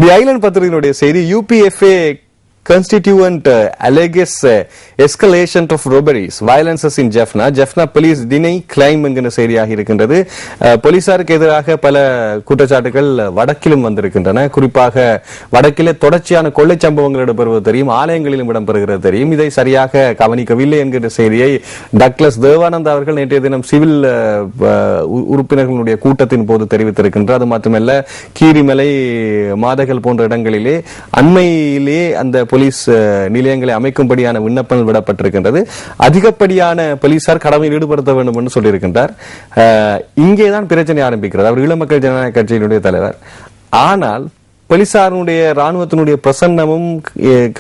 தி Island பத்திரிகையினுடைய செய்தி, UPFA constituent alleges escalation of robberies, violences in Jaffna police deny claim என்கிற செய்தியாக இருக்கின்றது. போலீசாருக்கு எதிராக பல குற்றச்சாட்டுகள் வடக்கிலும் வந்திருக்கின்றன. குறிப்பாக வடக்கிலே தொடர்ச்சியான கொள்ளை சம்பவங்கள் இடம்பெறுவது தெரியும், ஆலயங்களிலும் இடம்பெறுகிறது தெரியும். இதை சரியாக கவனிக்கவில்லை என்கிற செய்தியை டக்ளஸ் தேவானந்த் அவர்கள் நேற்றைய தினம் சிவில் உறுப்பினர்களுடைய கூட்டத்தின் போது தெரிவித்திருக்கின்றார். அது மட்டுமல்ல, கீரிமலை, மாதகள் போன்ற இடங்களிலே அண்மையிலே அந்த போலீஸ் நிலையங்களை அமைக்கும்படியான விண்ணப்பங்கள் விடப்பட்டிருக்கின்றது. அதிகப்படியான போலீசார் கடமையில் ஈடுபடுத்த வேண்டும் என்று சொல்லியிருக்கின்றார். இங்கேதான் பிரச்சனை ஆரம்பிக்கிறது. அவர் ஈழமக்கள் ஜனநாயக கட்சியினுடைய தலைவர். ஆனால் போலீசாருடைய ராணுவத்தினுடைய பிரசன்னமும்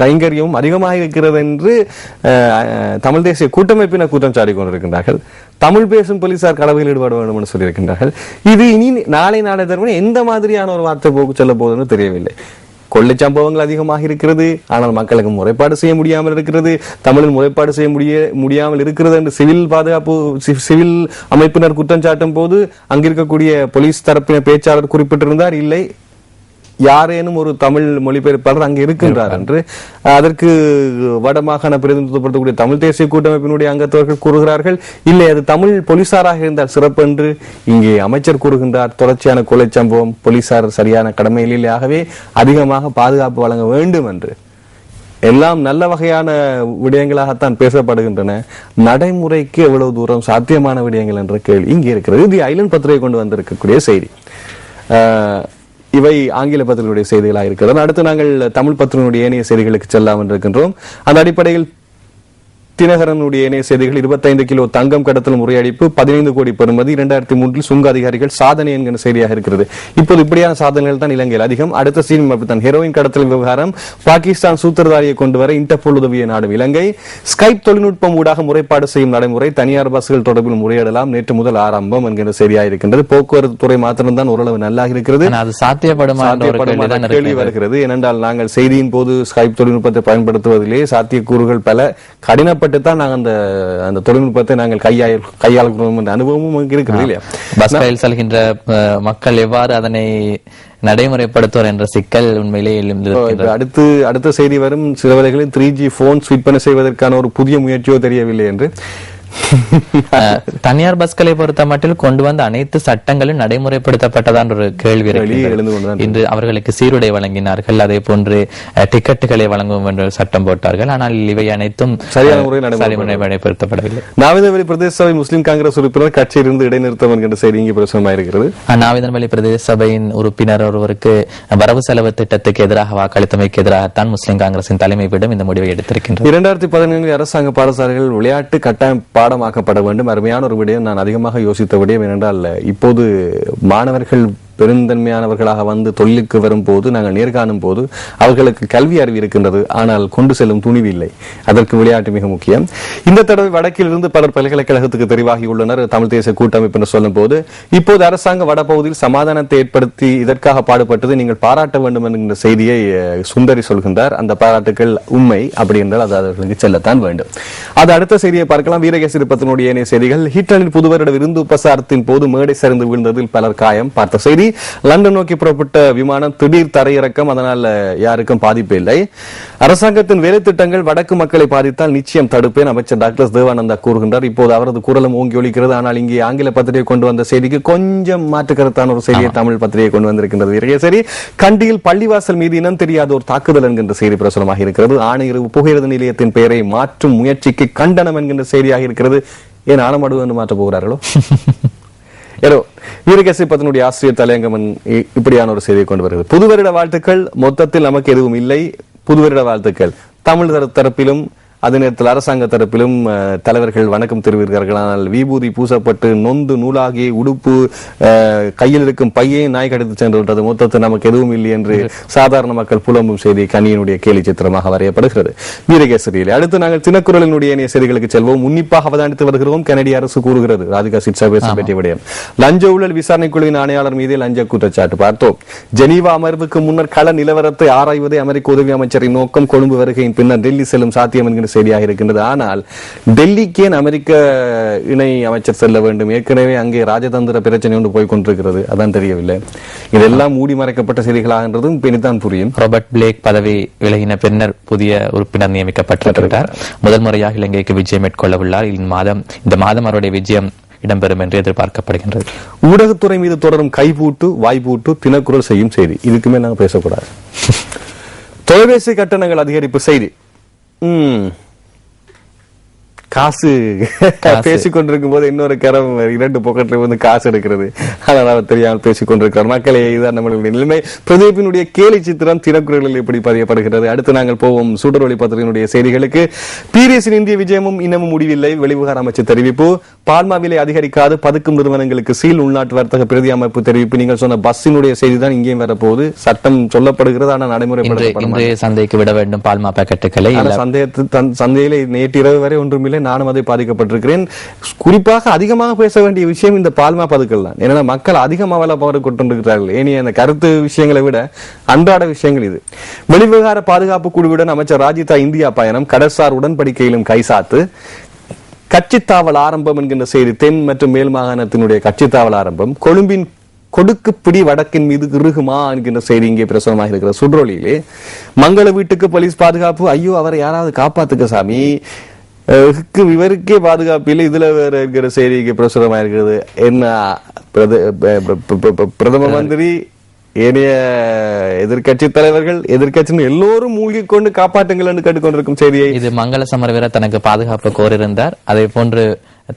கைங்கரியமும் அதிகமாக இருக்கிறது என்று தமிழ் தேசிய கூட்டமைப்பினர் குற்றம் சாட்டி கொண்டிருக்கின்றார்கள். தமிழ் பேசும் போலீசார் கடமையில் ஈடுபட வேண்டும் என்று சொல்லியிருக்கின்றார்கள். இது இனி நாளை தருவன எந்த மாதிரியான ஒரு வார்த்தை போக்கு செல்ல போகுதுன்னு தெரியவில்லை. கொள்ளை சம்பவங்கள் அதிகமாக இருக்கிறது, ஆனால் மக்களுக்கு முறைப்பாடு செய்ய முடியாமல் இருக்கிறது. தமிழில் முறைப்பாடு செய்ய முடியாமல் இருக்கிறது என்று சிவில் அமைப்பினர் குற்றம் சாட்டும் போது அங்கிருக்கக்கூடிய போலீஸ் தரப்பினர் பேச்சாளர் குறிப்பிட்டிருந்தார், இல்லை யாரேனும் ஒரு தமிழ் மொழிபெயர்ப்பாளர் அங்கு இருக்கின்றார் என்று. அதற்கு வடமாகாண பிரதிநிதித்துவப்படுத்தக்கூடிய தமிழ் தேசிய கூட்டமைப்பினுடைய அங்கத்தவர்கள் கூறுகிறார்கள், இல்லை அது தமிழ் போலீசாராக இருந்தால் சிறப்பு என்று. இங்கே அமைச்சர் கூறுகின்றார், தொடர்ச்சியான கொலை சம்பவம், போலீசார் சரியான கடமையில், ஆகவே அதிகமாக பாதுகாப்பு வழங்க வேண்டும் என்று. எல்லாம் நல்ல வகையான விடயங்களாகத்தான் பேசப்படுகின்றன. நடைமுறைக்கு எவ்வளவு தூரம் சாத்தியமான விடயங்கள் என்ற கேள்வி இங்கே இருக்கிறது. தி ஐலண்ட் பத்திரிகை கொண்டு வந்திருக்கக்கூடிய செய்தி. இவை ஆங்கில பத்திரிகையுடைய செய்திகளாக இருக்கிறது. அடுத்து நாங்கள் தமிழ் பத்திரிகையுடைய ஏனைய செய்திகளுக்கு செல்லாமல் இருக்கின்றோம். அந்த அடிப்படையில் தினகரனுடைய இணைய செய்திகள், 25 கிலோ தங்கம் கடத்தல் முறையடிப்பு, 15 கோடி பெறுமதி, 2003 சுங்க அதிகாரிகள் சாதனை என்கிற செய்தியாக இருக்கிறது. இப்போது இப்படியான சாதனைகள் தான் இலங்கையில் அதிகம். அடுத்த சீன் அப்படித்தான். ஹெரோயின் கடத்தல் விவகாரம், பாகிஸ்தான் சூத்திரதாரியை கொண்டு வர இன்டர்போல் உதவிய நாடு இலங்கை. ஸ்கைப் தொழில்நுட்பம் ஊடாக முறைப்பாடு செய்யும் நடைமுறை, தனியார் பஸ்கள் தொடர்பில் முறையிடலாம், நேற்று முதல் ஆரம்பம் என்கிற செய்தியாக இருக்கின்றது. போக்குவரத்து துறை மாத்திரம்தான் ஓரளவு நல்லா இருக்கிறது. கேள்வி வருகிறது. ஏனென்றால் நாங்கள் செய்தியின் போது ஸ்கைப் தொழில்நுட்பத்தை பயன்படுத்துவதிலே சாத்தியக்கூறுகள் பல கடினப்பட்டு தான் நாங்கள் அந்த தொழில்நுட்பத்தை நாங்கள் கையாளுகிறோம் என்ற அனுபவமும் இருக்கிறது இல்லையா? பஸ் ரயில் செல்கின்ற மக்கள் எவ்வாறு அதனை நடைமுறைப்படுத்துவார் என்ற சிக்கல் உண்மையிலே அடுத்த செய்தி வரும். சில வேளைகளில் 3G போன்ஸ் விற்பனை செய்வதற்கான ஒரு புதிய முயற்சியோ தெரியவில்லை என்று. தனியார் பஸ்களை பொறுத்த மட்டில் கொண்டு வந்த அனைத்து சட்டங்களும் நடைமுறைப்படுத்தப்பட்டதான் ஒரு கேள்வி இன்று அவர்களுக்கு சீருடை வழங்கினார்கள், அதே போன்று டிக்கெட்டுகளை வழங்கும் என்று சட்டம் போட்டார்கள். ஆனால் இவை அனைத்தும் சரியான முறையில் நடைமுறைப்படுத்தப்படவில்லை. நாவிதன்வெளி பிரதேச சபை முஸ்லிம் காங்கிரஸ் உறுப்பினர் கட்சியிலிருந்து இடைநிறுத்தம் என்கிற செய்தி இங்கே பிரசுரமாயிருக்கிறது. நாவிதன்வெளி பிரதேச சபையின் உறுப்பினர் ஒருவருக்கு வரவு செலவு திட்டத்துக்கு எதிராக வாக்களித்தமைக்கு எதிராகத்தான் முஸ்லிம் காங்கிரசின் தலைமையிடம் இந்த முடிவை எடுத்திருக்கின்றது. 2014 அரசாங்க பாடசாலைகள் விளையாட்டு கட்டாயம் பாடமாக்கப்பட வேண்டும். அருமையான ஒரு விடயம். நான் அதிகமாக யோசித்த விடயம் ஏனென்றால், இப்போது மாணவர்கள் பெருந்தன்மையானவர்களாக வந்து தொழிலுக்கு வரும் போது, நாங்கள் நேர்காணும் போது அவர்களுக்கு கல்வி அறிவு இருக்கின்றது, ஆனால் கொண்டு செல்லும் துணிவு இல்லை. அதற்கு விளையாட்டு மிக முக்கியம். இந்த தடவை வடக்கில் இருந்து பலர் பல்கலைக்கழகத்துக்கு தெரிவாகியுள்ளனர். தமிழ் தேசிய கூட்டமைப்பு என்று சொல்லும் போது, இப்போது அரசாங்க வடபகுதியில் சமாதானத்தை ஏற்படுத்தி இதற்காக பாடுபட்டது நீங்கள் பாராட்ட வேண்டும் என்கிற செய்தியை சுந்தரி சொல்கின்றார். அந்த பாராட்டுகள் உண்மை அப்படி என்றால் அது அவர்களுக்கு செல்லத்தான் வேண்டும். அது அடுத்த செய்தியை பார்க்கலாம். வீரகேசரி பத்தினுடைய ஏனைய செய்திகள், ஹிட்லரின் புதுவருட விருந்து உபசாரத்தின் போது மேடை சரிந்து விழுந்ததில் பலர் காயம். பார்த்த செய்தி, லண்டன் நோக்கி புறப்பட்ட விமானம் திடீர் தரையிறக்கம், அதனால் யாருக்கும் பாதிப்பு இல்லை. அரசாங்கத்தின் வேலை திட்டங்கள் வடக்கு மக்களை பாதித்தால் நிச்சயம் தடுப்பேன், அமைச்சர் டாக்டர் தேவானந்தா கூறுகின்றார். இப்போது அவரது குரலும் ஓங்கி ஒலிக்கிறது. ஆனால் இங்கே ஆங்கில பத்திரிகை கொண்டு வந்த செய்திக்கு கொஞ்சம் மாற்றுக்கருத்தான ஒரு செய்தியை தமிழ் பத்திரிகை கொண்டு வந்திருக்கின்றது. சரி, கண்டியில் பள்ளிவாசல் மீது இனம் தெரியாத ஒரு தாக்குதல் என்கின்ற செய்தி பிரசுரமாக இருக்கிறது. ஆணையரவு புகையிரத நிலையத்தின் பெயரை மாற்றும் முயற்சிக்கு கண்டனம் என்கின்ற செய்தியாக இருக்கிறது. ஏன் ஆலமடு என்று மாற்றப் போகிறார்களோ? வீரகேசரி பத்தினுடைய ஆசிரியர் தலையங்கம் இப்படியான ஒரு செய்தியை கொண்டு வருகிறது. புதுவருட வாழ்த்துக்கள், மொத்தத்தில் நமக்கு எதுவும் இல்லை. புதுவருட வாழ்த்துக்கள் தமிழ் தரப்பிலும் அதே நேரத்தில் அரசாங்க தரப்பிலும் தலைவர்கள் வணக்கம் தெரிவிக்கிறார்கள். ஆனால் விபூதி பூசப்பட்டு நொந்து நூலாகி உடுப்பு கையில் இருக்கும் பையை நாய் கடித்து சென்று விட்டது, மொத்தத்தில் நமக்கு எதுவும் இல்லை என்று சாதாரண மக்கள் புலம்பும் செய்தி கனியினுடைய கேலி சித்திரமாக வரையப்படுகிறது வீரகேசரியில். அடுத்து நாங்கள் தினக்குரலினுடைய இணைய செய்திகளுக்கு செல்வோம். உன்னிப்பாக அவதானித்து வருகிறோம். கனடிய அரசு கூறுகிறது. ராதிகா சிட்சா பற்றிய விடயம். லஞ்ச ஊழல் விசாரணை குழுவின் ஆணையாளர் மீது லஞ்ச குற்றச்சாட்டு பார்த்தோம். ஜெனீவா அமர்வுக்கு முன்னர் கள நிலவரத்தை ஆராய்வதே அமெரிக்க உதவி அமைச்சரின் நோக்கம். கொழும்பு வருகையின் பின்னர் டெல்லி செல்லும் சாத்தியம் என்கிற என்கின்ற செய்தியாக இருக்கின்றது. ஆனால் டெல்லிக்கு ஏன் அமெரிக்க இணை அமைச்சர் செல்ல வேண்டும்? ஏற்கனவே அங்கே ராஜதந்திர பிரச்சனை ஒன்று போய் கொண்டிருக்கிறது, அதான் தெரியவில்லை. இதெல்லாம் மூடி மறைக்கப்பட்ட செய்திகளாகின்றதும் பின்தான் புரியும். ராபர்ட் பிளேக் பதவி விலகின பின்னர் புதிய உறுப்பினர் நியமிக்கப்பட்டிருக்கிறார். முதல் முறையாக இலங்கைக்கு விஜயம் மேற்கொள்ளவுள்ளார். இந்த மாதம் அவருடைய விஜயம் இடம்பெறும் என்று எதிர்பார்க்கப்படுகின்றது. ஊடகத்துறை மீது தொடரும் கைபூட்டு வாய்ப்பூட்டு தினக்குரல் செய்யும் செய்தி, இதுக்குமே நாங்கள் பேசக்கூடாது. தொலைபேசி கட்டணங்கள் அதிகரிப்பு செய்தி. காசு பேசிக் கொண்டிருக்கும் போது இன்னொரு கரம் 2 பாக்கெட்ல வந்து காசு எடுக்கிறது, அதனால தெரியாமல் பேசிக் கொண்டிருக்கிறார். மக்களே, இதுதான் நம்மளுடைய நிலைமை. பிரதீபினுடைய கேலி சித்திரம் தினக்குரலில் எப்படி பதியப்படுகிறது? அடுத்து நாங்கள் போவோம் சுடரொளி பத்திரிகையினுடைய செய்திகளுக்கு. பீரிஸின் இந்திய விஜயமும் இன்னமும் முடிவில்லை. வெளிவிவகார அமைச்சர் தெரிவிப்பு. பால்மா விலை அதிகரிக்காது பதுக்கும் நிறுவனங்களுக்கு சீல். உள்நாட்டு வர்த்தக பிரதி அமைப்பு தெரிவிப்பு. நீங்கள் சொன்ன பஸ்ஸினுடைய செய்தி தான் இங்கேயும் வரப்போகுது. சட்டம் சொல்லப்படுகிறது, ஆனால் நடைமுறைப்படுத்தப்படும். சந்தைக்கு விட வேண்டும் பால்மா பாக்கெட்டுகளை. சந்தையில நேற்று இரவு வரை ஒன்றுமில்லை. நானும் அதை பாதிக்கப்பட்டிருக்கிறேன். குறிப்பாக அதிகமாக பேச வேண்டிய விஷயம் இந்த பால்மா பதுக்கல் தான். ஏன்னா மக்கள் அதிகமாக வேலை கொண்டிருக்கிறார்கள். ஏனைய அந்த கருத்து விஷயங்களை விட அன்றாட விஷயங்கள் இது. வெளிவிவகார பாதுகாப்பு குழுவுடன் அமைச்சர் ராஜிதா இந்தியா பயணம். கடற்சார் உடன்படிக்கையிலும் கைசாத்து. கட்சித்தாவல் ஆரம்பம் என்கின்ற செய்தி. தென் மற்றும் மேல் மாகாணத்தினுடைய கட்சித்தாவல் ஆரம்பம். கொழும்பின் கொடுக்குப்பிடி வடக்கின் மீது இறுகுமா என்கின்ற செய்தி இங்கே பிரசுரமாக இருக்கிற சுடரொலியிலே. மங்கள வீட்டுக்கு போலீஸ் பாதுகாப்பு. ஐயோ, அவரை யாராவது காப்பாத்துக்க சாமி, இவருக்கே பாதுகாப்பு இல்லை, இதுல வேற இருக்கிற செய்திக்கு பிரசுரமா இருக்கிறது. என்ன பிரதம மந்திரி, ஏனைய எதிர்கட்சி தலைவர்கள், எதிர்கட்சியின் எல்லோரும் மூழ்கி கொண்டு காப்பாற்றுங்கள் என்று கேட்டுக்கொண்டிருக்கும் செய்தியை. இது மங்கள சமரவீர தனக்கு பாதுகாப்பு கோரியிருந்தார். அதே போன்று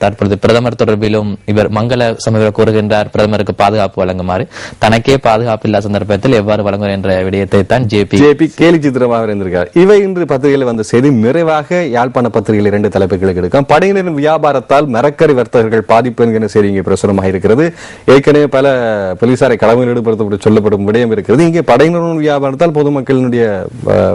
தற்பொழுது பிரதமர் தொடர்பிலும் இவர் மங்கள சமரவீர கோருகின்றார் பிரதமருக்கு பாதுகாப்பு வழங்குமாறு. தனக்கே பாதுகாப்பு இல்லாத சந்தர்ப்பத்தில் எவ்வாறு வழங்குவார் என்ற விடயத்தை தான் ஜேபி கேலி சித்திரமாக இருந்திருக்கார். இவை இன்று பத்திரிகையில் வந்த செய்தி. நிறைவாக யாழ்ப்பாண பத்திரிகையில் 2 தலைப்புகளுக்கு எடுக்கும். படையினரின் வியாபாரத்தால் மரக்கறி வர்த்தகர்கள் பாதிப்பு என்கிற செய்தி இங்கே பிரசுரமாக இருக்கிறது. ஏற்கனவே பல போலீசாரை கடமையில் ஈடுபடுத்தப்பட்டு சொல்லப்படும் விடயம் இருக்கிறது. இங்கே படையினரின் வியாபாரத்தால் பொதுமக்களினுடைய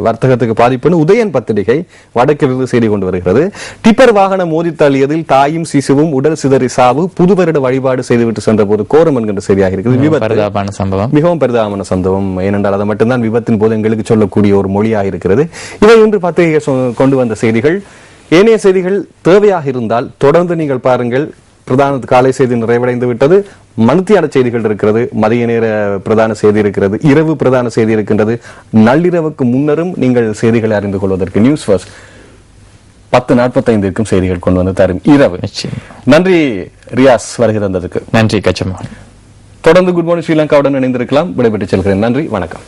வர்த்தகத்துக்கு பாதிப்புன்னு உதயன் பத்திரிகை வடக்கிலிருந்து செய்தி கொண்டு வருகிறது. டிப்பர் வாகனம் மோதி தள்ளியதில் தாயும் சிசுவும் உடல் சிதறி சாவு. புது வருட வழிபாடு செய்துவிட்டு சென்ற போது கோரம் என்கின்ற செய்தியாக இருக்கிறது. மிகவும் பரிதாபமான சம்பவம். ஏனென்றால் அதை மட்டும்தான் விபத்தின் போது எங்களுக்கு சொல்லக்கூடிய ஒரு மொழியாக இருக்கிறது. இவை இன்று பத்திரிகை கொண்டு வந்த செய்திகள். ஏனைய செய்திகள் தேவையாக இருந்தால் தொடர்ந்து நீங்கள் பாருங்கள். பிரதான காலை செய்தி நிறைவடைந்து விட்டது. மணித்தியால செய்திகள் இருக்கிறது, மதிய நேர பிரதான செய்தி இருக்கிறது, இரவு பிரதான செய்தி இருக்கின்றது. நள்ளிரவுக்கு முன்னரும் நீங்கள் செய்திகளை அறிந்து கொள்வதற்கு நியூஸ் ஃபர்ஸ்ட் 10:45 செய்திகள் கொண்டு வந்து தரும் இரவு. நன்றி ரியாஸ் வருகிறதற்கு. நன்றி கச்சமா. தொடர்ந்து குட் மார்னிங் ஸ்ரீலங்காவுடன் இணைந்திருக்கலாம். விடைபெற்று செல்கிறேன். நன்றி, வணக்கம்.